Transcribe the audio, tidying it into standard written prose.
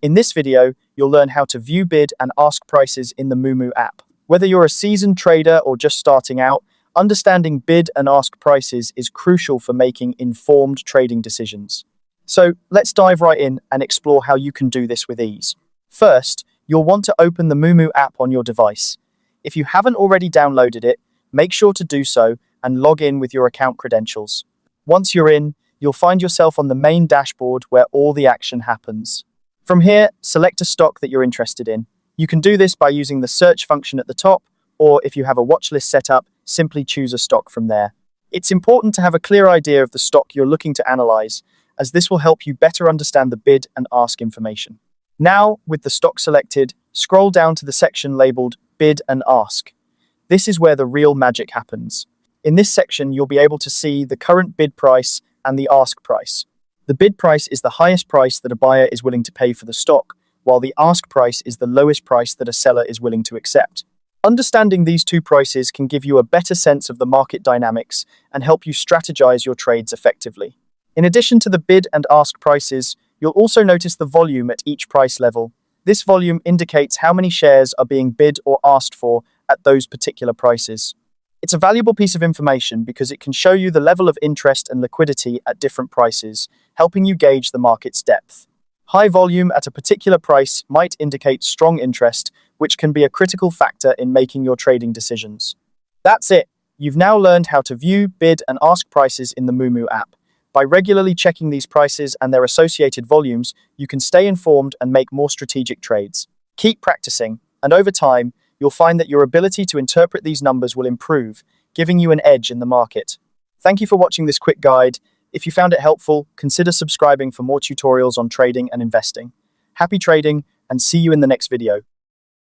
In this video, you'll learn how to view bid and ask prices in the Moomoo app. Whether you're a seasoned trader or just starting out, understanding bid and ask prices is crucial for making informed trading decisions. So let's dive right in and explore how you can do this with ease. First, you'll want to open the Moomoo app on your device. If you haven't already downloaded it, make sure to do so and log in with your account credentials. Once you're in, you'll find yourself on the main dashboard where all the action happens. From here, select a stock that you're interested in. You can do this by using the search function at the top, or if you have a watch list set up, simply choose a stock from there. It's important to have a clear idea of the stock you're looking to analyze, as this will help you better understand the bid and ask information. Now, with the stock selected, scroll down to the section labeled Bid and Ask. This is where the real magic happens. In this section, you'll be able to see the current bid price and the ask price. The bid price is the highest price that a buyer is willing to pay for the stock, while the ask price is the lowest price that a seller is willing to accept. Understanding these two prices can give you a better sense of the market dynamics and help you strategize your trades effectively. In addition to the bid and ask prices, you'll also notice the volume at each price level. This volume indicates how many shares are being bid or asked for at those particular prices. It's a valuable piece of information because it can show you the level of interest and liquidity at different prices, helping you gauge the market's depth. High volume at a particular price might indicate strong interest, which can be a critical factor in making your trading decisions. That's it. You've now learned how to view, bid, and ask prices in the Moomoo app. By regularly checking these prices and their associated volumes, you can stay informed and make more strategic trades. Keep practicing, and over time, you'll find that your ability to interpret these numbers will improve, giving you an edge in the market. Thank you for watching this quick guide. If you found it helpful, consider subscribing for more tutorials on trading and investing. Happy trading, and see you in the next video.